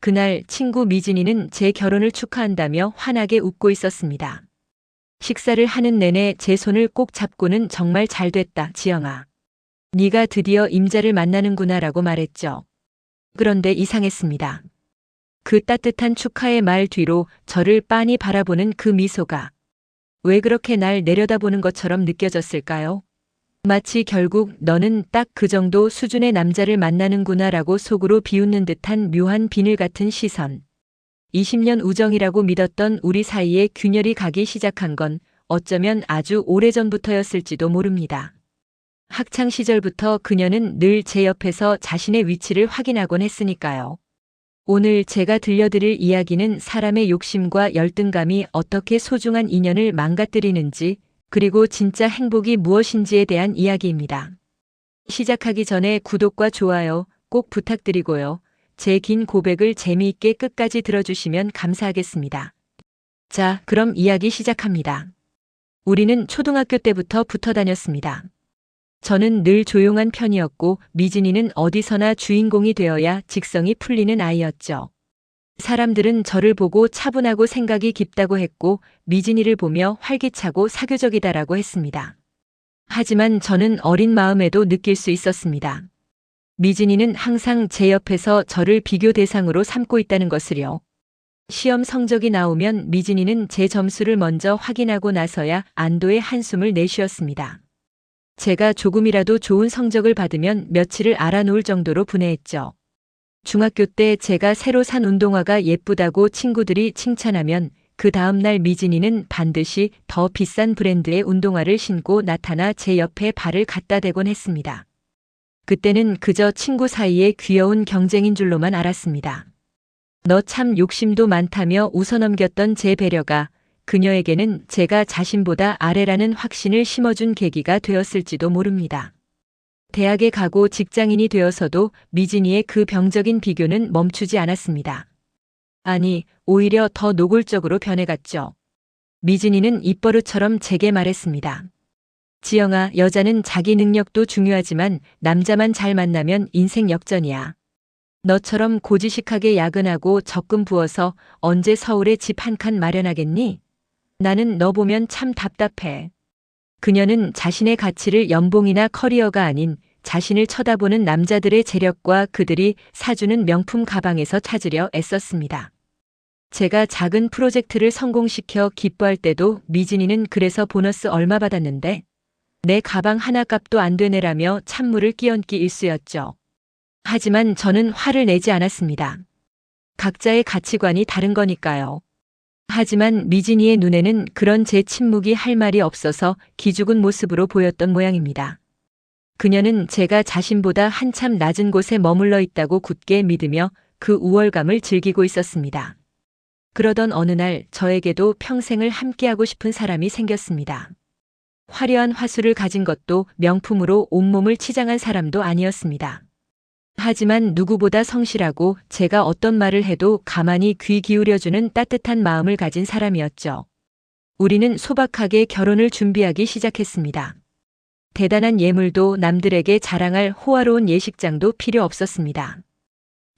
그날 친구 미진이는 제 결혼을 축하한다며 환하게 웃고 있었습니다. 식사를 하는 내내 제 손을 꼭 잡고는 정말 잘 됐다, 지영아. 네가 드디어 임자를 만나는구나라고 말했죠. 그런데 이상했습니다. 그 따뜻한 축하의 말 뒤로 저를 빤히 바라보는 그 미소가 왜 그렇게 날 내려다보는 것처럼 느껴졌을까요? 마치 결국 너는 딱 그 정도 수준의 남자를 만나는구나라고 속으로 비웃는 듯한 묘한 비늘 같은 시선. 20년 우정이라고 믿었던 우리 사이에 균열이 가기 시작한 건 어쩌면 아주 오래전부터였을지도 모릅니다. 학창 시절부터 그녀는 늘 제 옆에서 자신의 위치를 확인하곤 했으니까요. 오늘 제가 들려드릴 이야기는 사람의 욕심과 열등감이 어떻게 소중한 인연을 망가뜨리는지, 그리고 진짜 행복이 무엇인지에 대한 이야기입니다. 시작하기 전에 구독과 좋아요 꼭 부탁드리고요. 제 긴 고백을 재미있게 끝까지 들어주시면 감사하겠습니다. 자, 그럼 이야기 시작합니다. 우리는 초등학교 때부터 붙어 다녔습니다. 저는 늘 조용한 편이었고 미진이는 어디서나 주인공이 되어야 직성이 풀리는 아이였죠. 사람들은 저를 보고 차분하고 생각이 깊다고 했고 미진이를 보며 활기차고 사교적이다라고 했습니다. 하지만 저는 어린 마음에도 느낄 수 있었습니다. 미진이는 항상 제 옆에서 저를 비교 대상으로 삼고 있다는 것을요. 시험 성적이 나오면 미진이는 제 점수를 먼저 확인하고 나서야 안도의 한숨을 내쉬었습니다. 제가 조금이라도 좋은 성적을 받으면 며칠을 알아놓을 정도로 분해했죠. 중학교 때 제가 새로 산 운동화가 예쁘다고 친구들이 칭찬하면 그 다음날 미진이는 반드시 더 비싼 브랜드의 운동화를 신고 나타나 제 옆에 발을 갖다 대곤 했습니다. 그때는 그저 친구 사이의 귀여운 경쟁인 줄로만 알았습니다. 너 참 욕심도 많다며 웃어넘겼던 제 배려가 그녀에게는 제가 자신보다 아래라는 확신을 심어준 계기가 되었을지도 모릅니다. 대학에 가고 직장인이 되어서도 미진이의 그 병적인 비교는 멈추지 않았습니다. 아니, 오히려 더 노골적으로 변해갔죠. 미진이는 입버릇처럼 제게 말했습니다. 지영아, 여자는 자기 능력도 중요하지만 남자만 잘 만나면 인생 역전이야. 너처럼 고지식하게 야근하고 적금 부어서 언제 서울에 집 한 칸 마련하겠니? 나는 너 보면 참 답답해. 그녀는 자신의 가치를 연봉이나 커리어가 아닌 자신을 쳐다보는 남자들의 재력과 그들이 사주는 명품 가방에서 찾으려 애썼습니다. 제가 작은 프로젝트를 성공시켜 기뻐할 때도 미진이는 그래서 보너스 얼마 받았는데 내 가방 하나 값도 안 되네라며 찬물을 끼얹기 일쑤였죠. 하지만 저는 화를 내지 않았습니다. 각자의 가치관이 다른 거니까요. 하지만 미진이의 눈에는 그런 제 침묵이 할 말이 없어서 기죽은 모습으로 보였던 모양입니다. 그녀는 제가 자신보다 한참 낮은 곳에 머물러 있다고 굳게 믿으며 그 우월감을 즐기고 있었습니다. 그러던 어느 날 저에게도 평생을 함께하고 싶은 사람이 생겼습니다. 화려한 화술을 가진 것도 명품으로 온몸을 치장한 사람도 아니었습니다. 하지만 누구보다 성실하고 제가 어떤 말을 해도 가만히 귀 기울여주는 따뜻한 마음을 가진 사람이었죠. 우리는 소박하게 결혼을 준비하기 시작했습니다. 대단한 예물도 남들에게 자랑할 호화로운 예식장도 필요 없었습니다.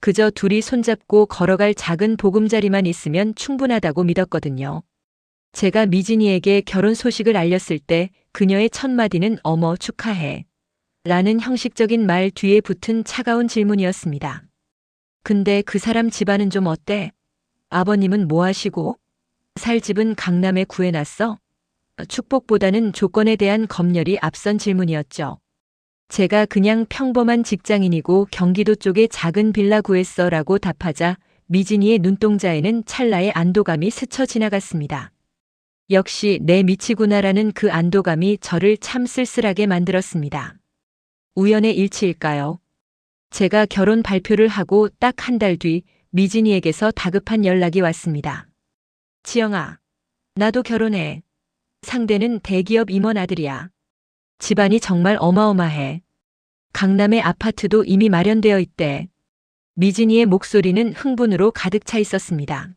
그저 둘이 손잡고 걸어갈 작은 보금자리만 있으면 충분하다고 믿었거든요. 제가 미진이에게 결혼 소식을 알렸을 때 그녀의 첫 마디는 어머 축하해. 라는 형식적인 말 뒤에 붙은 차가운 질문이었습니다. 근데 그 사람 집안은 좀 어때? 아버님은 뭐 하시고? 살 집은 강남에 구해놨어? 축복보다는 조건에 대한 검열이 앞선 질문이었죠. 제가 그냥 평범한 직장인이고 경기도 쪽에 작은 빌라 구했어 라고 답하자 미진이의 눈동자에는 찰나의 안도감이 스쳐 지나갔습니다. 역시 내 미치구나라는 그 안도감이 저를 참 쓸쓸하게 만들었습니다. 우연의 일치일까요? 제가 결혼 발표를 하고 딱 한 달 뒤 미진이에게서 다급한 연락이 왔습니다. 지영아, 나도 결혼해. 상대는 대기업 임원 아들이야. 집안이 정말 어마어마해. 강남의 아파트도 이미 마련되어 있대. 미진이의 목소리는 흥분으로 가득 차 있었습니다.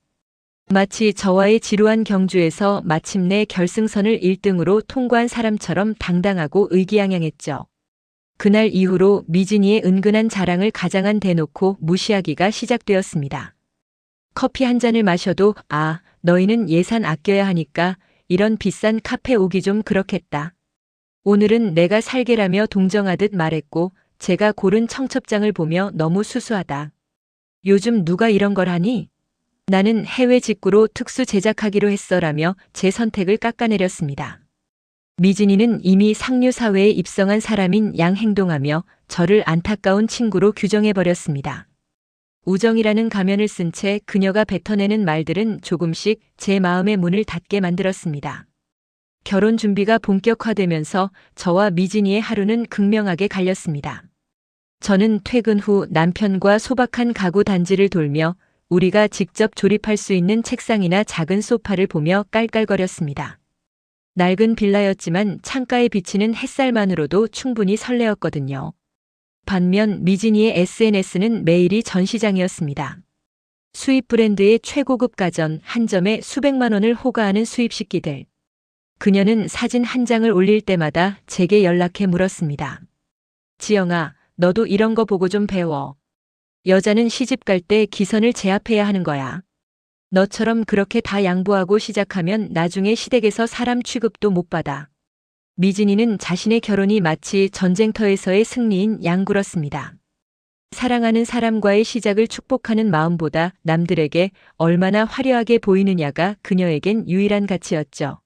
마치 저와의 지루한 경주에서 마침내 결승선을 1등으로 통과한 사람처럼 당당하고 의기양양했죠. 그날 이후로 미진이의 은근한 자랑을 가장한 대놓고 무시하기가 시작되었습니다. 커피 한 잔을 마셔도 너희는 예산 아껴야 하니까 이런 비싼 카페 오기 좀 그렇겠다. 오늘은 내가 살게라며 동정하듯 말했고 제가 고른 청첩장을 보며 너무 수수하다. 요즘 누가 이런 걸 하니? 나는 해외 직구로 특수 제작하기로 했어라며 제 선택을 깎아내렸습니다. 미진이는 이미 상류 사회에 입성한 사람인 양 행동하며 저를 안타까운 친구로 규정해버렸습니다. 우정이라는 가면을 쓴 채 그녀가 뱉어내는 말들은 조금씩 제 마음의 문을 닫게 만들었습니다. 결혼 준비가 본격화되면서 저와 미진이의 하루는 극명하게 갈렸습니다. 저는 퇴근 후 남편과 소박한 가구 단지를 돌며 우리가 직접 조립할 수 있는 책상이나 작은 소파를 보며 깔깔거렸습니다. 낡은 빌라였지만 창가에 비치는 햇살만으로도 충분히 설레었거든요. 반면 미진이의 SNS는 매일이 전시장이었습니다. 수입 브랜드의 최고급 가전 한 점에 수백만 원을 호가하는 수입 식기들. 그녀는 사진 한 장을 올릴 때마다 제게 연락해 물었습니다. 지영아, 너도 이런 거 보고 좀 배워. 여자는 시집 갈 때 기선을 제압해야 하는 거야. 너처럼 그렇게 다 양보하고 시작하면 나중에 시댁에서 사람 취급도 못 받아. 미진이는 자신의 결혼이 마치 전쟁터에서의 승리인 양굴었습니다. 사랑하는 사람과의 시작을 축복하는 마음보다 남들에게 얼마나 화려하게 보이느냐가 그녀에겐 유일한 가치였죠.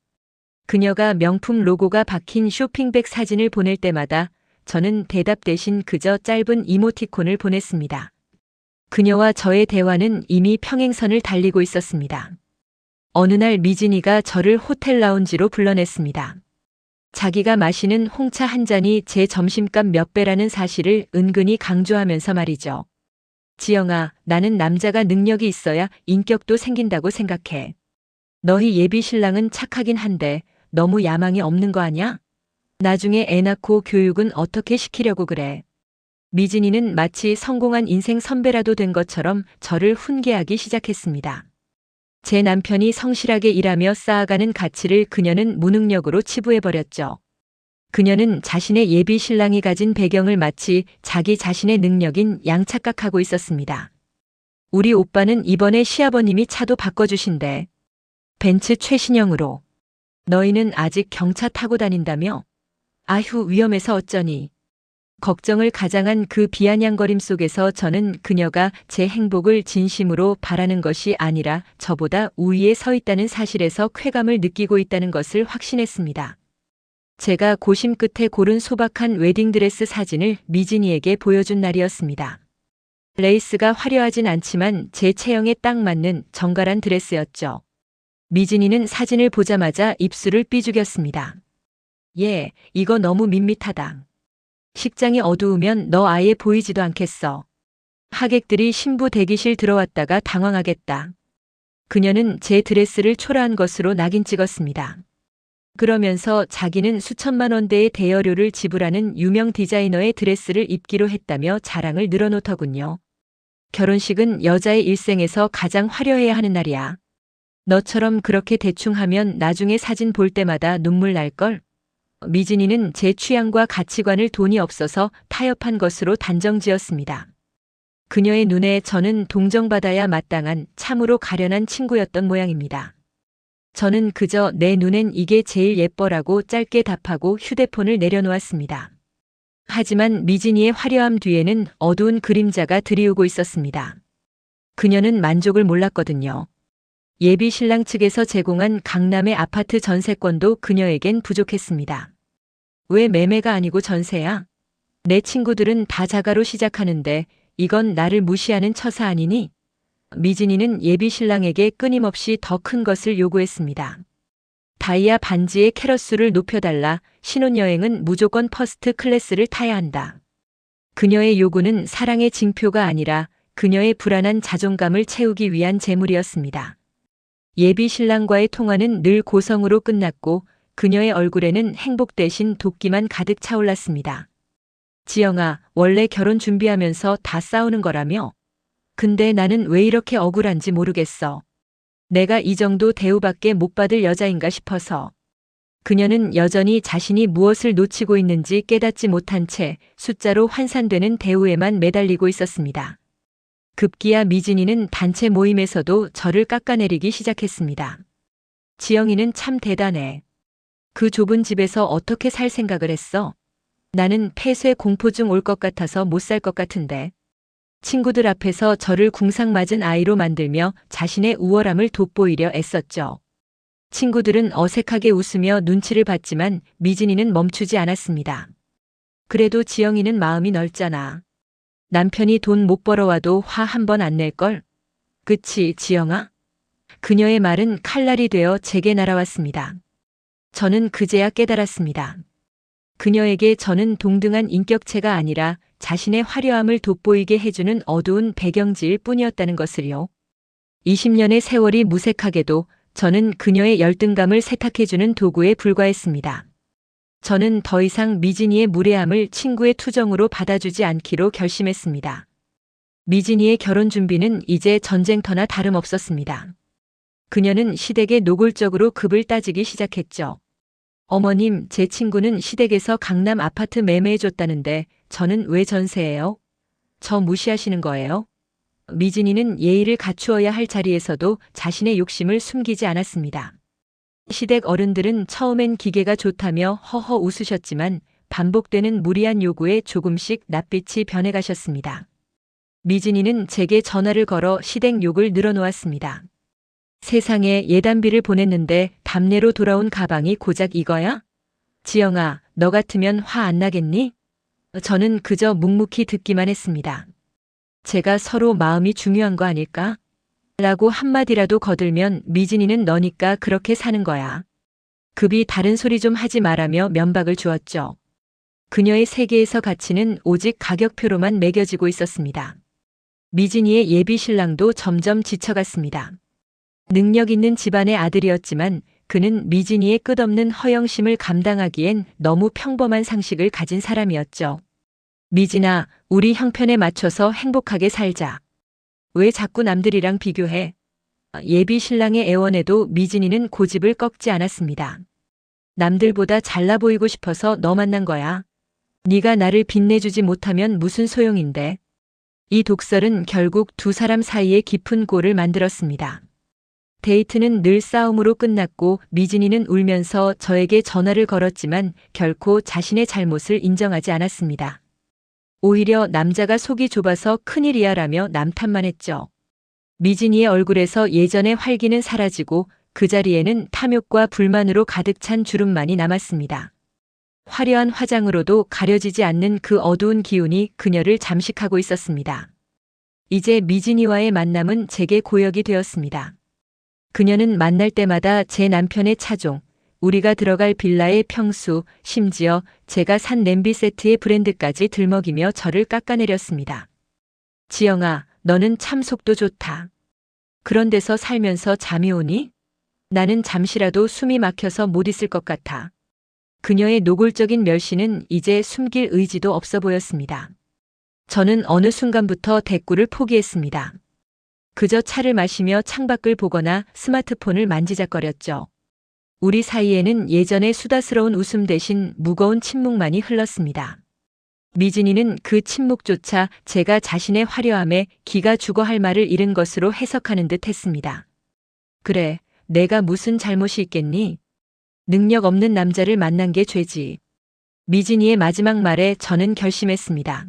그녀가 명품 로고가 박힌 쇼핑백 사진을 보낼 때마다 저는 대답 대신 그저 짧은 이모티콘을 보냈습니다. 그녀와 저의 대화는 이미 평행선을 달리고 있었습니다. 어느 날 미진이가 저를 호텔 라운지로 불러냈습니다. 자기가 마시는 홍차 한 잔이 제 점심값 몇 배라는 사실을 은근히 강조하면서 말이죠. 지영아, 나는 남자가 능력이 있어야 인격도 생긴다고 생각해. 너희 예비 신랑은 착하긴 한데 너무 야망이 없는 거 아냐? 나중에 애 낳고 교육은 어떻게 시키려고 그래? 미진이는 마치 성공한 인생 선배라도 된 것처럼 저를 훈계하기 시작했습니다. 제 남편이 성실하게 일하며 쌓아가는 가치를 그녀는 무능력으로 치부해버렸죠. 그녀는 자신의 예비 신랑이 가진 배경을 마치 자기 자신의 능력인 양 착각하고 있었습니다. 우리 오빠는 이번에 시아버님이 차도 바꿔주신대. 벤츠 최신형으로. 너희는 아직 경차 타고 다닌다며? 아휴, 위험해서 어쩌니. 걱정을 가장한 그 비아냥거림 속에서 저는 그녀가 제 행복을 진심으로 바라는 것이 아니라 저보다 우위에 서 있다는 사실에서 쾌감을 느끼고 있다는 것을 확신했습니다. 제가 고심 끝에 고른 소박한 웨딩드레스 사진을 미진이에게 보여준 날이었습니다. 레이스가 화려하진 않지만 제 체형에 딱 맞는 정갈한 드레스였죠. 미진이는 사진을 보자마자 입술을 삐죽였습니다. 예, 이거 너무 밋밋하다. 식장이 어두우면 너 아예 보이지도 않겠어. 하객들이 신부 대기실 들어왔다가 당황하겠다. 그녀는 제 드레스를 초라한 것으로 낙인 찍었습니다. 그러면서 자기는 수천만 원대의 대여료를 지불하는 유명 디자이너의 드레스를 입기로 했다며 자랑을 늘어놓더군요. 결혼식은 여자의 일생에서 가장 화려해야 하는 날이야. 너처럼 그렇게 대충 하면 나중에 사진 볼 때마다 눈물 날걸? 미진이는 제 취향과 가치관을 돈이 없어서 타협한 것으로 단정지었습니다. 그녀의 눈에 저는 동정받아야 마땅한 참으로 가련한 친구였던 모양입니다. 저는 그저 내 눈엔 이게 제일 예뻐라고 짧게 답하고 휴대폰을 내려놓았습니다. 하지만 미진이의 화려함 뒤에는 어두운 그림자가 드리우고 있었습니다. 그녀는 만족을 몰랐거든요. 예비 신랑 측에서 제공한 강남의 아파트 전세권도 그녀에겐 부족했습니다. 왜 매매가 아니고 전세야? 내 친구들은 다 자가로 시작하는데 이건 나를 무시하는 처사 아니니? 미진이는 예비 신랑에게 끊임없이 더 큰 것을 요구했습니다. 다이아 반지의 캐럿수를 높여달라. 신혼여행은 무조건 퍼스트 클래스를 타야 한다. 그녀의 요구는 사랑의 징표가 아니라 그녀의 불안한 자존감을 채우기 위한 재물이었습니다. 예비 신랑과의 통화는 늘 고성으로 끝났고 그녀의 얼굴에는 행복 대신 도끼만 가득 차올랐습니다. 지영아, 원래 결혼 준비하면서 다 싸우는 거라며? 근데 나는 왜 이렇게 억울한지 모르겠어. 내가 이 정도 대우밖에 못 받을 여자인가 싶어서. 그녀는 여전히 자신이 무엇을 놓치고 있는지 깨닫지 못한 채 숫자로 환산되는 대우에만 매달리고 있었습니다. 급기야 미진이는 단체 모임에서도 저를 깎아내리기 시작했습니다. 지영이는 참 대단해. 그 좁은 집에서 어떻게 살 생각을 했어? 나는 폐쇄 공포증 올 것 같아서 못 살 것 같은데. 친구들 앞에서 저를 궁상맞은 아이로 만들며 자신의 우월함을 돋보이려 애썼죠. 친구들은 어색하게 웃으며 눈치를 봤지만 미진이는 멈추지 않았습니다. 그래도 지영이는 마음이 넓잖아. 남편이 돈 못 벌어와도 화 한 번 안 낼걸? 그치, 지영아? 그녀의 말은 칼날이 되어 제게 날아왔습니다. 저는 그제야 깨달았습니다. 그녀에게 저는 동등한 인격체가 아니라 자신의 화려함을 돋보이게 해주는 어두운 배경지일 뿐이었다는 것을요. 20년의 세월이 무색하게도 저는 그녀의 열등감을 세탁해주는 도구에 불과했습니다. 저는 더 이상 미진이의 무례함을 친구의 투정으로 받아주지 않기로 결심했습니다. 미진이의 결혼 준비는 이제 전쟁터나 다름없었습니다. 그녀는 시댁에 노골적으로 급을 따지기 시작했죠. 어머님, 제 친구는 시댁에서 강남 아파트 매매해줬다는데 저는 왜 전세예요? 저 무시하시는 거예요? 미진이는 예의를 갖추어야 할 자리에서도 자신의 욕심을 숨기지 않았습니다. 시댁 어른들은 처음엔 기계가 좋다며 허허 웃으셨지만 반복되는 무리한 요구에 조금씩 낯빛이 변해가셨습니다. 미진이는 제게 전화를 걸어 시댁 욕을 늘어놓았습니다. 세상에 예단비를 보냈는데 답례로 돌아온 가방이 고작 이거야? 지영아, 너 같으면 화 안 나겠니? 저는 그저 묵묵히 듣기만 했습니다. 제가 서로 마음이 중요한 거 아닐까? 라고 한마디라도 거들면 미진이는 너니까 그렇게 사는 거야. 급이 다른 소리 좀 하지 말라며 면박을 주었죠. 그녀의 세계에서 가치는 오직 가격표로만 매겨지고 있었습니다. 미진이의 예비 신랑도 점점 지쳐갔습니다. 능력 있는 집안의 아들이었지만 그는 미진이의 끝없는 허영심을 감당하기엔 너무 평범한 상식을 가진 사람이었죠. 미진아, 우리 형편에 맞춰서 행복하게 살자. 왜 자꾸 남들이랑 비교해? 예비 신랑의 애원에도 미진이는 고집을 꺾지 않았습니다. 남들보다 잘나 보이고 싶어서 너 만난 거야. 네가 나를 빛내주지 못하면 무슨 소용인데. 이 독설은 결국 두 사람 사이에 깊은 골을 만들었습니다. 데이트는 늘 싸움으로 끝났고 미진이는 울면서 저에게 전화를 걸었지만 결코 자신의 잘못을 인정하지 않았습니다. 오히려 남자가 속이 좁아서 큰일이야라며 남탓만 했죠. 미진이의 얼굴에서 예전의 활기는 사라지고 그 자리에는 탐욕과 불만으로 가득 찬 주름만이 남았습니다. 화려한 화장으로도 가려지지 않는 그 어두운 기운이 그녀를 잠식하고 있었습니다. 이제 미진이와의 만남은 제게 고역이 되었습니다. 그녀는 만날 때마다 제 남편의 차종, 우리가 들어갈 빌라의 평수, 심지어 제가 산 냄비 세트의 브랜드까지 들먹이며 저를 깎아내렸습니다. 지영아, 너는 참 속도 좋다. 그런 데서 살면서 잠이 오니? 나는 잠시라도 숨이 막혀서 못 있을 것 같아. 그녀의 노골적인 멸시는 이제 숨길 의지도 없어 보였습니다. 저는 어느 순간부터 대꾸를 포기했습니다. 그저 차를 마시며 창밖을 보거나 스마트폰을 만지작거렸죠. 우리 사이에는 예전의 수다스러운 웃음 대신 무거운 침묵만이 흘렀습니다. 미진이는 그 침묵조차 제가 자신의 화려함에 기가 죽어 할 말을 잃은 것으로 해석하는 듯 했습니다. 그래, 내가 무슨 잘못이 있겠니? 능력 없는 남자를 만난 게 죄지. 미진이의 마지막 말에 저는 결심했습니다.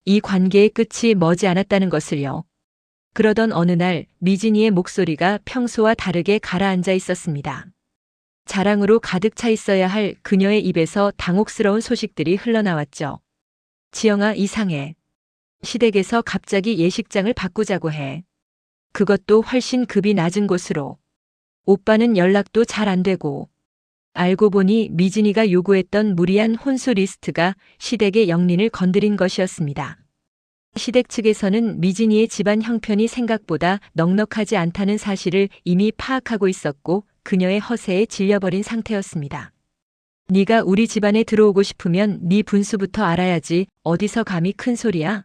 이 관계의 끝이 머지 않았다는 것을요. 그러던 어느 날 미진이의 목소리가 평소와 다르게 가라앉아 있었습니다. 자랑으로 가득 차 있어야 할 그녀의 입에서 당혹스러운 소식들이 흘러나왔죠. 지영아, 이상해. 시댁에서 갑자기 예식장을 바꾸자고 해. 그것도 훨씬 급이 낮은 곳으로. 오빠는 연락도 잘 안 되고. 알고 보니 미진이가 요구했던 무리한 혼수 리스트가 시댁의 영린을 건드린 것이었습니다. 시댁 측에서는 미진이의 집안 형편이 생각보다 넉넉하지 않다는 사실을 이미 파악하고 있었고 그녀의 허세에 질려버린 상태였습니다. 네가 우리 집안에 들어오고 싶으면 네 분수부터 알아야지 어디서 감히 큰 소리야?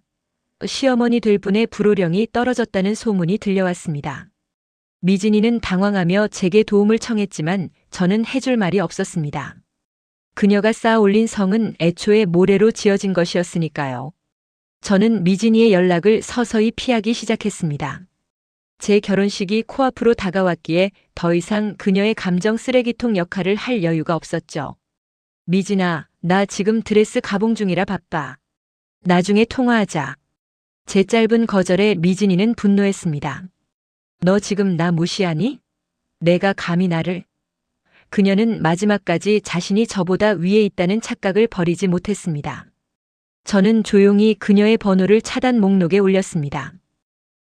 시어머니 될 분의 불호령이 떨어졌다는 소문이 들려왔습니다. 미진이는 당황하며 제게 도움을 청했지만 저는 해줄 말이 없었습니다. 그녀가 쌓아 올린 성은 애초에 모래로 지어진 것이었으니까요. 저는 미진이의 연락을 서서히 피하기 시작했습니다. 제 결혼식이 코앞으로 다가왔기에 더 이상 그녀의 감정 쓰레기통 역할을 할 여유가 없었죠. 미진아, 나 지금 드레스 가봉 중이라 바빠. 나중에 통화하자. 제 짧은 거절에 미진이는 분노했습니다. 너 지금 나 무시하니? 내가 감히 나를? 그녀는 마지막까지 자신이 저보다 위에 있다는 착각을 버리지 못했습니다. 저는 조용히 그녀의 번호를 차단 목록에 올렸습니다.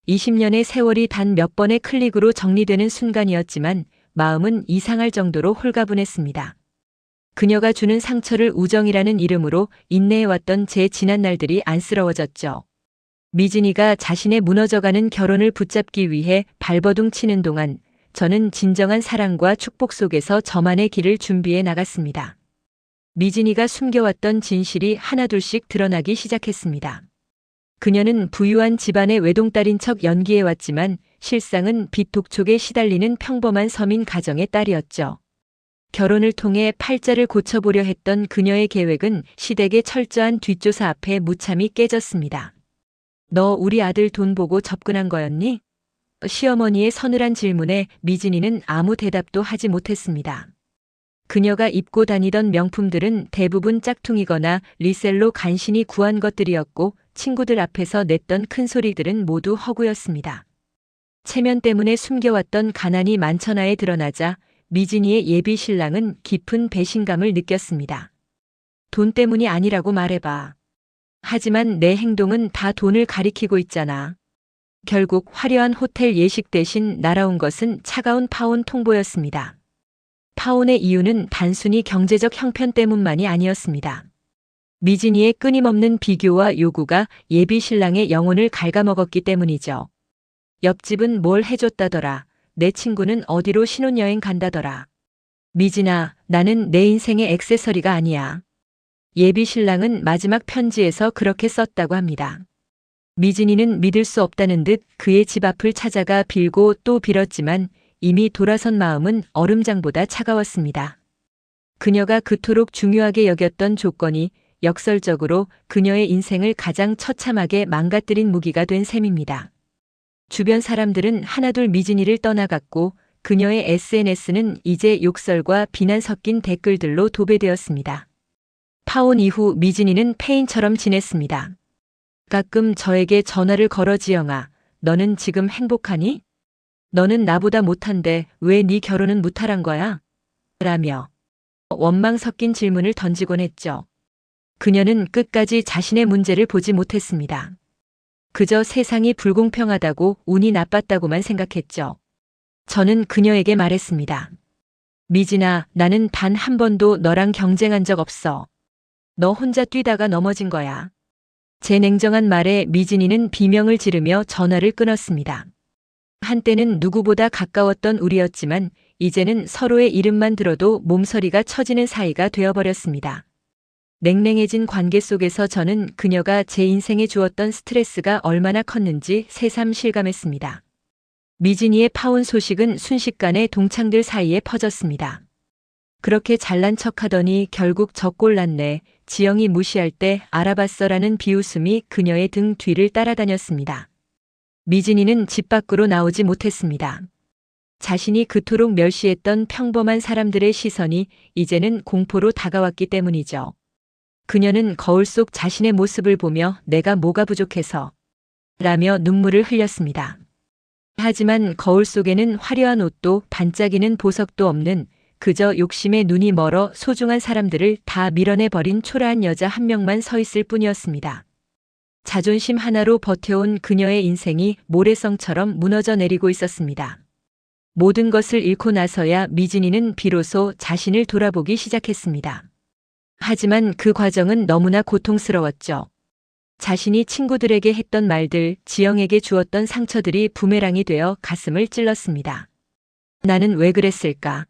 20년의 세월이 단 몇 번의 클릭으로 정리되는 순간이었지만 마음은 이상할 정도로 홀가분했습니다. 그녀가 주는 상처를 우정이라는 이름으로 인내해왔던 제 지난 날들이 안쓰러워졌죠. 미진이가 자신의 무너져가는 결혼을 붙잡기 위해 발버둥 치는 동안 저는 진정한 사랑과 축복 속에서 저만의 길을 준비해 나갔습니다. 미진이가 숨겨왔던 진실이 하나둘씩 드러나기 시작했습니다. 그녀는 부유한 집안의 외동딸인 척 연기해왔지만 실상은 빚 독촉에 시달리는 평범한 서민 가정의 딸이었죠. 결혼을 통해 팔자를 고쳐보려 했던 그녀의 계획은 시댁의 철저한 뒷조사 앞에 무참히 깨졌습니다. 너 우리 아들 돈 보고 접근한 거였니? 시어머니의 서늘한 질문에 미진이는 아무 대답도 하지 못했습니다. 그녀가 입고 다니던 명품들은 대부분 짝퉁이거나 리셀로 간신히 구한 것들이었고 친구들 앞에서 냈던 큰 소리들은 모두 허구였습니다. 체면 때문에 숨겨왔던 가난이 만천하에 드러나자 미진이의 예비 신랑은 깊은 배신감을 느꼈습니다. 돈 때문이 아니라고 말해봐. 하지만 내 행동은 다 돈을 가리키고 있잖아. 결국 화려한 호텔 예식 대신 날아온 것은 차가운 파혼 통보였습니다. 파혼의 이유는 단순히 경제적 형편 때문만이 아니었습니다. 미진이의 끊임없는 비교와 요구가 예비 신랑의 영혼을 갉아먹었기 때문이죠. 옆집은 뭘 해줬다더라. 내 친구는 어디로 신혼여행 간다더라. 미진아, 나는 내 인생의 액세서리가 아니야. 예비 신랑은 마지막 편지에서 그렇게 썼다고 합니다. 미진이는 믿을 수 없다는 듯 그의 집 앞을 찾아가 빌고 또 빌었지만 이미 돌아선 마음은 얼음장보다 차가웠습니다. 그녀가 그토록 중요하게 여겼던 조건이 역설적으로 그녀의 인생을 가장 처참하게 망가뜨린 무기가 된 셈입니다. 주변 사람들은 하나둘 미진이를 떠나갔고 그녀의 SNS는 이제 욕설과 비난 섞인 댓글들로 도배되었습니다. 파혼 이후 미진이는 폐인처럼 지냈습니다. 가끔 저에게 전화를 걸어 지영아, 너는 지금 행복하니? 너는 나보다 못한데 왜 네 결혼은 무탈한 거야? 라며 원망 섞인 질문을 던지곤 했죠. 그녀는 끝까지 자신의 문제를 보지 못했습니다. 그저 세상이 불공평하다고 운이 나빴다고만 생각했죠. 저는 그녀에게 말했습니다. 미진아, 나는 단 한 번도 너랑 경쟁한 적 없어. 너 혼자 뛰다가 넘어진 거야. 제 냉정한 말에 미진이는 비명을 지르며 전화를 끊었습니다. 한때는 누구보다 가까웠던 우리였지만 이제는 서로의 이름만 들어도 몸서리가 쳐지는 사이가 되어버렸습니다. 냉랭해진 관계 속에서 저는 그녀가 제 인생에 주었던 스트레스가 얼마나 컸는지 새삼 실감했습니다. 미진이의 파혼 소식은 순식간에 동창들 사이에 퍼졌습니다. 그렇게 잘난 척하더니 결국 저 꼴 났네. 지영이 무시할 때 알아봤어라는 비웃음이 그녀의 등 뒤를 따라다녔습니다. 미진이는 집 밖으로 나오지 못했습니다. 자신이 그토록 멸시했던 평범한 사람들의 시선이 이제는 공포로 다가왔기 때문이죠. 그녀는 거울 속 자신의 모습을 보며 내가 뭐가 부족해서 라며 눈물을 흘렸습니다. 하지만 거울 속에는 화려한 옷도 반짝이는 보석도 없는 그저 욕심에 눈이 멀어 소중한 사람들을 다 밀어내버린 초라한 여자 한 명만 서 있을 뿐이었습니다. 자존심 하나로 버텨온 그녀의 인생이 모래성처럼 무너져 내리고 있었습니다. 모든 것을 잃고 나서야 미진이는 비로소 자신을 돌아보기 시작했습니다. 하지만 그 과정은 너무나 고통스러웠죠. 자신이 친구들에게 했던 말들, 지영에게 주었던 상처들이 부메랑이 되어 가슴을 찔렀습니다. 나는 왜 그랬을까?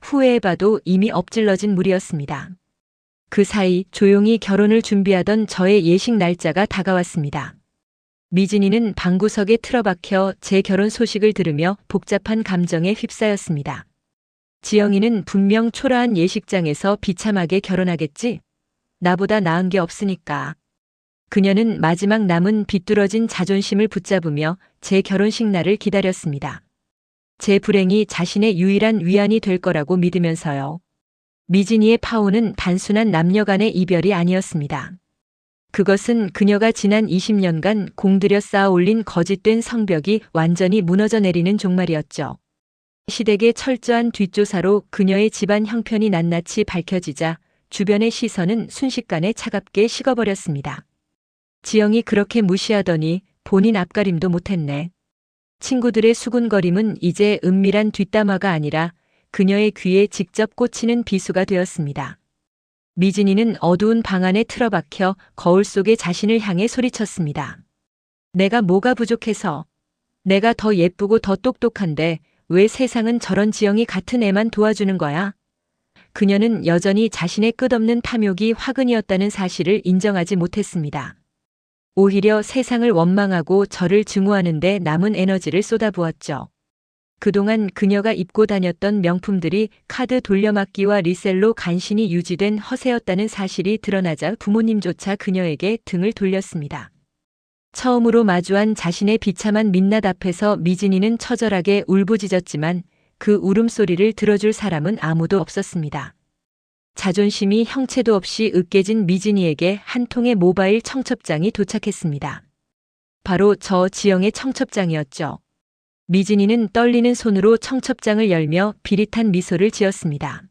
후회해봐도 이미 엎질러진 물이었습니다. 그 사이 조용히 결혼을 준비하던 저의 예식 날짜가 다가왔습니다. 미진이는 방구석에 틀어박혀 제 결혼 소식을 들으며 복잡한 감정에 휩싸였습니다. 지영이는 분명 초라한 예식장에서 비참하게 결혼하겠지? 나보다 나은 게 없으니까. 그녀는 마지막 남은 비뚤어진 자존심을 붙잡으며 제 결혼식 날을 기다렸습니다. 제 불행이 자신의 유일한 위안이 될 거라고 믿으면서요. 미진이의 파혼은 단순한 남녀 간의 이별이 아니었습니다. 그것은 그녀가 지난 20년간 공들여 쌓아 올린 거짓된 성벽이 완전히 무너져 내리는 종말이었죠. 시댁의 철저한 뒷조사로 그녀의 집안 형편이 낱낱이 밝혀지자 주변의 시선은 순식간에 차갑게 식어버렸습니다. 지영이 그렇게 무시하더니 본인 앞가림도 못했네. 친구들의 수군거림은 이제 은밀한 뒷담화가 아니라 그녀의 귀에 직접 꽂히는 비수가 되었습니다. 미진이는 어두운 방 안에 틀어박혀 거울 속에 자신을 향해 소리쳤습니다. 내가 뭐가 부족해서? 내가 더 예쁘고 더 똑똑한데 왜 세상은 저런 지영이 같은 애만 도와주는 거야? 그녀는 여전히 자신의 끝없는 탐욕이 화근이었다는 사실을 인정하지 못했습니다. 오히려 세상을 원망하고 저를 증오하는 데 남은 에너지를 쏟아부었죠. 그동안 그녀가 입고 다녔던 명품들이 카드 돌려막기와 리셀로 간신히 유지된 허세였다는 사실이 드러나자 부모님조차 그녀에게 등을 돌렸습니다. 처음으로 마주한 자신의 비참한 민낯 앞에서 미진이는 처절하게 울부짖었지만 그 울음소리를 들어줄 사람은 아무도 없었습니다. 자존심이 형체도 없이 으깨진 미진이에게 한 통의 모바일 청첩장이 도착했습니다. 바로 저 지영의 청첩장이었죠. 미진이는 떨리는 손으로 청첩장을 열며 비릿한 미소를 지었습니다.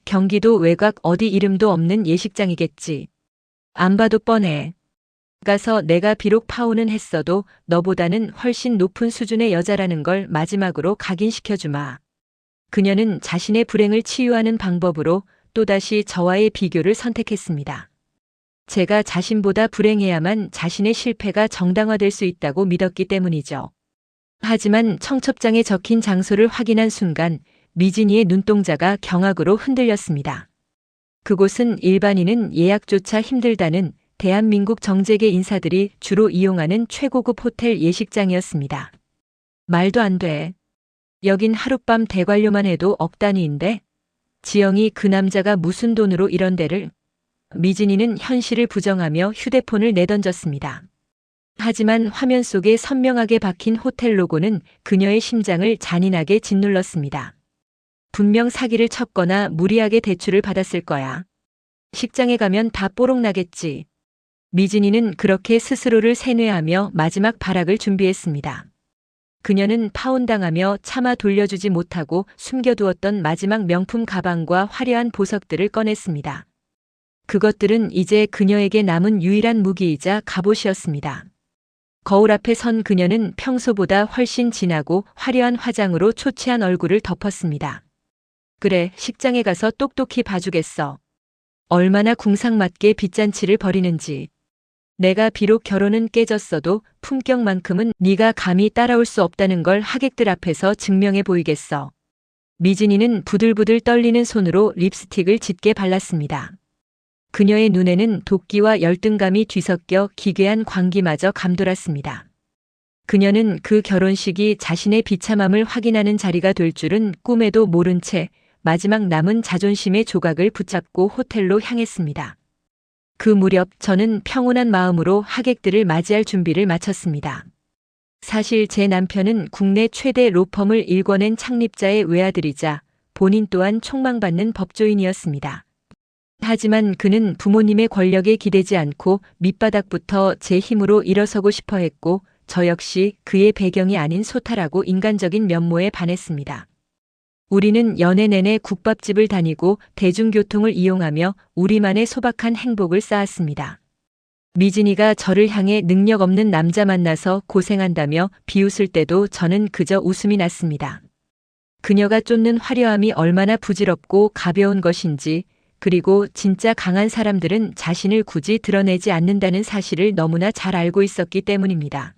경기도 외곽 어디 이름도 없는 예식장이겠지. 안 봐도 뻔해. 가서 내가 비록 파혼은 했어도 너보다는 훨씬 높은 수준의 여자라는 걸 마지막으로 각인시켜주마. 그녀는 자신의 불행을 치유하는 방법으로 또다시 저와의 비교를 선택했습니다. 제가 자신보다 불행해야만 자신의 실패가 정당화될 수 있다고 믿었기 때문이죠. 하지만 청첩장에 적힌 장소를 확인한 순간 미진이의 눈동자가 경악으로 흔들렸습니다. 그곳은 일반인은 예약조차 힘들다는 대한민국 정재계 인사들이 주로 이용하는 최고급 호텔 예식장이었습니다. 말도 안 돼. 여긴 하룻밤 대관료만 해도 억 단위인데? 지영이 그 남자가 무슨 돈으로 이런 데를? 미진이는 현실을 부정하며 휴대폰을 내던졌습니다. 하지만 화면 속에 선명하게 박힌 호텔 로고는 그녀의 심장을 잔인하게 짓눌렀습니다. 분명 사기를 쳤거나 무리하게 대출을 받았을 거야. 식장에 가면 다 뽀록나겠지. 미진이는 그렇게 스스로를 세뇌하며 마지막 발악을 준비했습니다. 그녀는 파혼당하며 차마 돌려주지 못하고 숨겨두었던 마지막 명품 가방과 화려한 보석들을 꺼냈습니다. 그것들은 이제 그녀에게 남은 유일한 무기이자 갑옷이었습니다. 거울 앞에 선 그녀는 평소보다 훨씬 진하고 화려한 화장으로 초췌한 얼굴을 덮었습니다. 그래, 식장에 가서 똑똑히 봐주겠어. 얼마나 궁상맞게 빚잔치를 벌이는지. 내가 비록 결혼은 깨졌어도 품격만큼은 네가 감히 따라올 수 없다는 걸 하객들 앞에서 증명해 보이겠어. 미진이는 부들부들 떨리는 손으로 립스틱을 짙게 발랐습니다. 그녀의 눈에는 도끼와 열등감이 뒤섞여 기괴한 광기마저 감돌았습니다. 그녀는 그 결혼식이 자신의 비참함을 확인하는 자리가 될 줄은 꿈에도 모른 채 마지막 남은 자존심의 조각을 붙잡고 호텔로 향했습니다. 그 무렵 저는 평온한 마음으로 하객들을 맞이할 준비를 마쳤습니다. 사실 제 남편은 국내 최대 로펌을 일궈낸 창립자의 외아들이자 본인 또한 촉망받는 법조인이었습니다. 하지만 그는 부모님의 권력에 기대지 않고 밑바닥부터 제 힘으로 일어서고 싶어 했고 저 역시 그의 배경이 아닌 소탈하고 인간적인 면모에 반했습니다. 우리는 연애 내내 국밥집을 다니고 대중교통을 이용하며 우리만의 소박한 행복을 쌓았습니다. 미진이가 저를 향해 능력 없는 남자 만나서 고생한다며 비웃을 때도 저는 그저 웃음이 났습니다. 그녀가 쫓는 화려함이 얼마나 부질없고 가벼운 것인지, 그리고 진짜 강한 사람들은 자신을 굳이 드러내지 않는다는 사실을 너무나 잘 알고 있었기 때문입니다.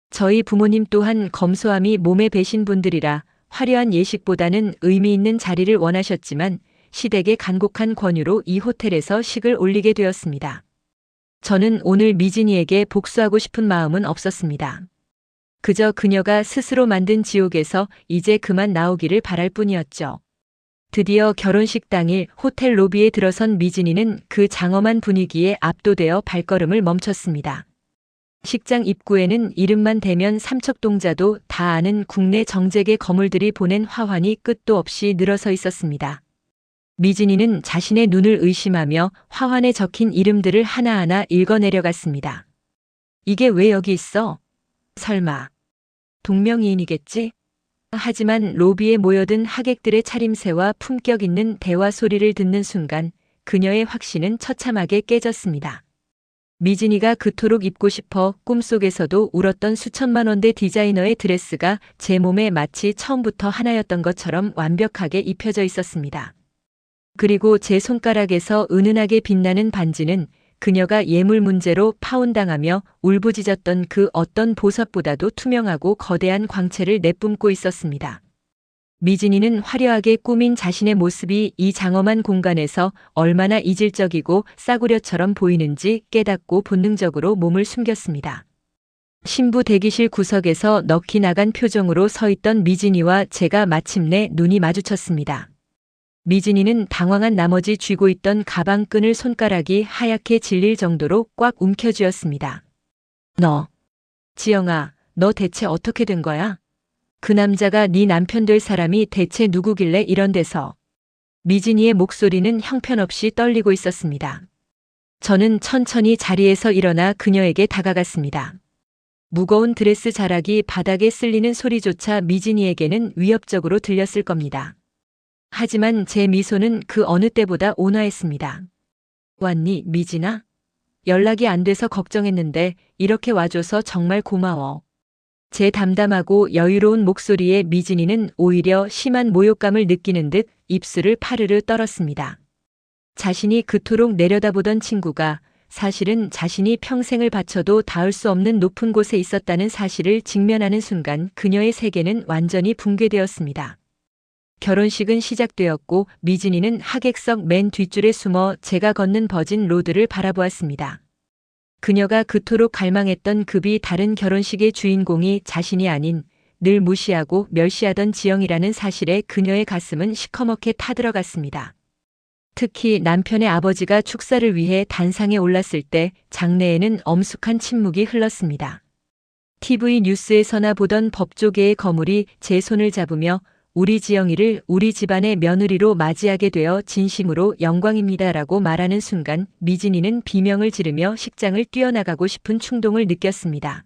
저희 부모님 또한 검소함이 몸에 배신 분들이라 화려한 예식보다는 의미 있는 자리를 원하셨지만 시댁의 간곡한 권유로 이 호텔에서 식을 올리게 되었습니다. 저는 오늘 미진이에게 복수하고 싶은 마음은 없었습니다. 그저 그녀가 스스로 만든 지옥에서 이제 그만 나오기를 바랄 뿐이었죠. 드디어 결혼식 당일 호텔 로비에 들어선 미진이는 그 장엄한 분위기에 압도되어 발걸음을 멈췄습니다. 식장 입구에는 이름만 대면 삼척동자도 다 아는 국내 정재계 거물들이 보낸 화환이 끝도 없이 늘어서 있었습니다. 미진이는 자신의 눈을 의심하며 화환에 적힌 이름들을 하나하나 읽어내려갔습니다. 이게 왜 여기 있어? 설마 동명이인이겠지? 하지만 로비에 모여든 하객들의 차림새와 품격 있는 대화 소리를 듣는 순간 그녀의 확신은 처참하게 깨졌습니다. 미진이가 그토록 입고 싶어 꿈속에서도 울었던 수천만 원대 디자이너의 드레스가 제 몸에 마치 처음부터 하나였던 것처럼 완벽하게 입혀져 있었습니다. 그리고 제 손가락에서 은은하게 빛나는 반지는 그녀가 예물 문제로 파혼당하며 울부짖었던 그 어떤 보석보다도 투명하고 거대한 광채를 내뿜고 있었습니다. 미진이는 화려하게 꾸민 자신의 모습이 이 장엄한 공간에서 얼마나 이질적이고 싸구려처럼 보이는지 깨닫고 본능적으로 몸을 숨겼습니다. 신부 대기실 구석에서 넋이 나간 표정으로 서 있던 미진이와 제가 마침내 눈이 마주쳤습니다. 미진이는 당황한 나머지 쥐고 있던 가방 끈을 손가락이 하얗게 질릴 정도로 꽉 움켜쥐었습니다. 너, 지영아, 너 대체 어떻게 된 거야? 그 남자가 네 남편 될 사람이 대체 누구길래 이런 데서? 미진이의 목소리는 형편없이 떨리고 있었습니다. 저는 천천히 자리에서 일어나 그녀에게 다가갔습니다. 무거운 드레스 자락이 바닥에 쓸리는 소리조차 미진이에게는 위협적으로 들렸을 겁니다. 하지만 제 미소는 그 어느 때보다 온화했습니다. 왔니, 미진아? 연락이 안 돼서 걱정했는데 이렇게 와줘서 정말 고마워. 제 담담하고 여유로운 목소리에 미진이는 오히려 심한 모욕감을 느끼는 듯 입술을 파르르 떨었습니다. 자신이 그토록 내려다보던 친구가 사실은 자신이 평생을 바쳐도 닿을 수 없는 높은 곳에 있었다는 사실을 직면하는 순간 그녀의 세계는 완전히 붕괴되었습니다. 결혼식은 시작되었고 미진이는 하객석 맨 뒷줄에 숨어 제가 걷는 버진 로드를 바라보았습니다. 그녀가 그토록 갈망했던 급이 다른 결혼식의 주인공이 자신이 아닌 늘 무시하고 멸시하던 지영이라는 사실에 그녀의 가슴은 시커멓게 타들어갔습니다. 특히 남편의 아버지가 축사를 위해 단상에 올랐을 때 장내에는 엄숙한 침묵이 흘렀습니다. TV 뉴스에서나 보던 법조계의 거물이 제 손을 잡으며 우리 지영이를 우리 집안의 며느리로 맞이하게 되어 진심으로 영광입니다라고 말하는 순간 미진이는 비명을 지르며 식장을 뛰어나가고 싶은 충동을 느꼈습니다.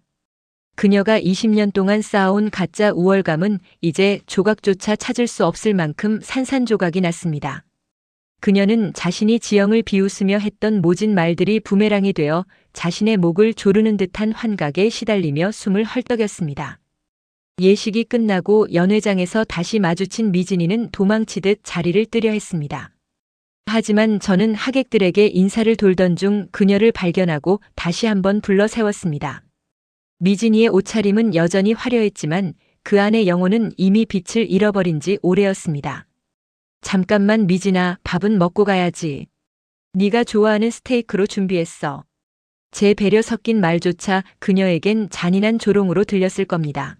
그녀가 20년 동안 쌓아온 가짜 우월감은 이제 조각조차 찾을 수 없을 만큼 산산조각이 났습니다. 그녀는 자신이 지영을 비웃으며 했던 모진 말들이 부메랑이 되어 자신의 목을 조르는 듯한 환각에 시달리며 숨을 헐떡였습니다. 예식이 끝나고 연회장에서 다시 마주친 미진이는 도망치듯 자리를 뜨려 했습니다. 하지만 저는 하객들에게 인사를 돌던 중 그녀를 발견하고 다시 한번 불러 세웠습니다. 미진이의 옷차림은 여전히 화려했지만 그 안의 영혼은 이미 빛을 잃어버린 지 오래였습니다. 잠깐만 미진아, 밥은 먹고 가야지. 네가 좋아하는 스테이크로 준비했어. 제 배려 섞인 말조차 그녀에겐 잔인한 조롱으로 들렸을 겁니다.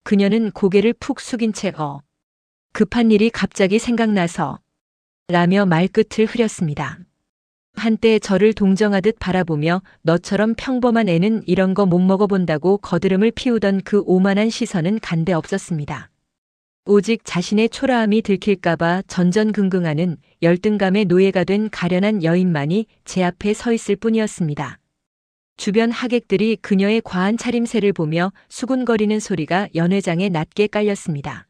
그녀는 고개를 푹 숙인 채 급한 일이 갑자기 생각나서 라며 말끝을 흐렸습니다. 한때 저를 동정하듯 바라보며 너처럼 평범한 애는 이런 거 못 먹어본다고 거드름을 피우던 그 오만한 시선은 간데 없었습니다. 오직 자신의 초라함이 들킬까봐 전전긍긍하는 열등감의 노예가 된 가련한 여인만이 제 앞에 서 있을 뿐이었습니다. 주변 하객들이 그녀의 과한 차림새를 보며 수군거리는 소리가 연회장에 낮게 깔렸습니다.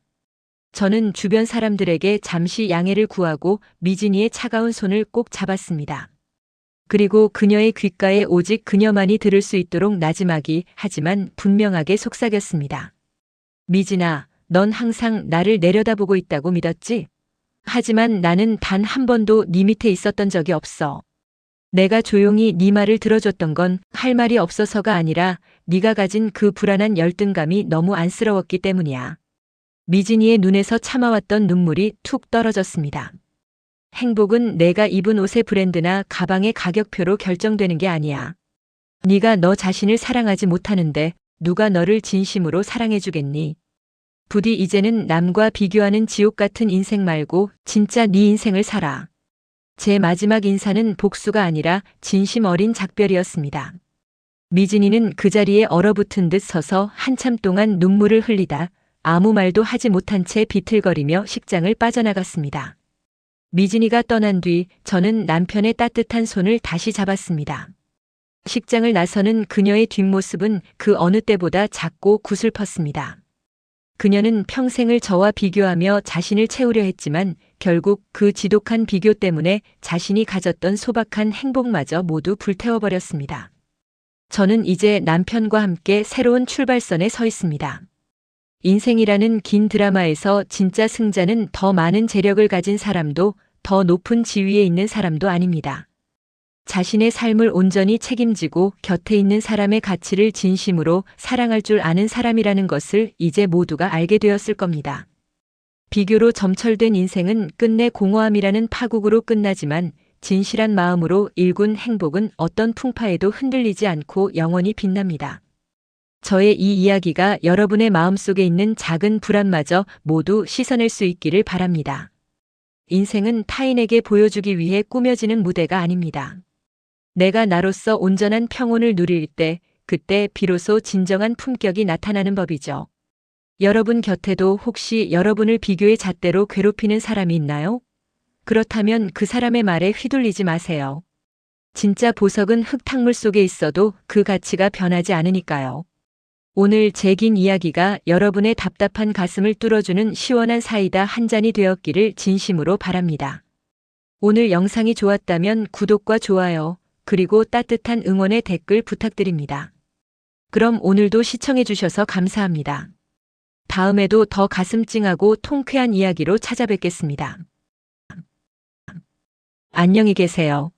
저는 주변 사람들에게 잠시 양해를 구하고 미진이의 차가운 손을 꼭 잡았습니다. 그리고 그녀의 귓가에 오직 그녀만이 들을 수 있도록 나지막이 하지만 분명하게 속삭였습니다. 미진아, 넌 항상 나를 내려다보고 있다고 믿었지? 하지만 나는 단 한 번도 네 밑에 있었던 적이 없어. 내가 조용히 네 말을 들어줬던 건 할 말이 없어서가 아니라 네가 가진 그 불안한 열등감이 너무 안쓰러웠기 때문이야. 미진이의 눈에서 참아왔던 눈물이 툭 떨어졌습니다. 행복은 내가 입은 옷의 브랜드나 가방의 가격표로 결정되는 게 아니야. 네가 너 자신을 사랑하지 못하는데 누가 너를 진심으로 사랑해주겠니? 부디 이제는 남과 비교하는 지옥 같은 인생 말고 진짜 네 인생을 살아. 제 마지막 인사는 복수가 아니라 진심 어린 작별이었습니다. 미진이는 그 자리에 얼어붙은 듯 서서 한참 동안 눈물을 흘리다 아무 말도 하지 못한 채 비틀거리며 식장을 빠져나갔습니다. 미진이가 떠난 뒤 저는 남편의 따뜻한 손을 다시 잡았습니다. 식장을 나서는 그녀의 뒷모습은 그 어느 때보다 작고 구슬펐습니다. 그녀는 평생을 저와 비교하며 자신을 채우려 했지만 결국 그 지독한 비교 때문에 자신이 가졌던 소박한 행복마저 모두 불태워버렸습니다. 저는 이제 남편과 함께 새로운 출발선에 서 있습니다. 인생이라는 긴 드라마에서 진짜 승자는 더 많은 재력을 가진 사람도 더 높은 지위에 있는 사람도 아닙니다. 자신의 삶을 온전히 책임지고 곁에 있는 사람의 가치를 진심으로 사랑할 줄 아는 사람이라는 것을 이제 모두가 알게 되었을 겁니다. 비교로 점철된 인생은 끝내 공허함이라는 파국으로 끝나지만 진실한 마음으로 일군 행복은 어떤 풍파에도 흔들리지 않고 영원히 빛납니다. 저의 이 이야기가 여러분의 마음속에 있는 작은 불안마저 모두 씻어낼 수 있기를 바랍니다. 인생은 타인에게 보여주기 위해 꾸며지는 무대가 아닙니다. 내가 나로서 온전한 평온을 누릴 때, 그때 비로소 진정한 품격이 나타나는 법이죠. 여러분 곁에도 혹시 여러분을 비교의 잣대로 괴롭히는 사람이 있나요? 그렇다면 그 사람의 말에 휘둘리지 마세요. 진짜 보석은 흙탕물 속에 있어도 그 가치가 변하지 않으니까요. 오늘 제 긴 이야기가 여러분의 답답한 가슴을 뚫어주는 시원한 사이다 한 잔이 되었기를 진심으로 바랍니다. 오늘 영상이 좋았다면 구독과 좋아요, 그리고 따뜻한 응원의 댓글 부탁드립니다. 그럼 오늘도 시청해주셔서 감사합니다. 다음에도 더 가슴 찡하고 통쾌한 이야기로 찾아뵙겠습니다. 안녕히 계세요.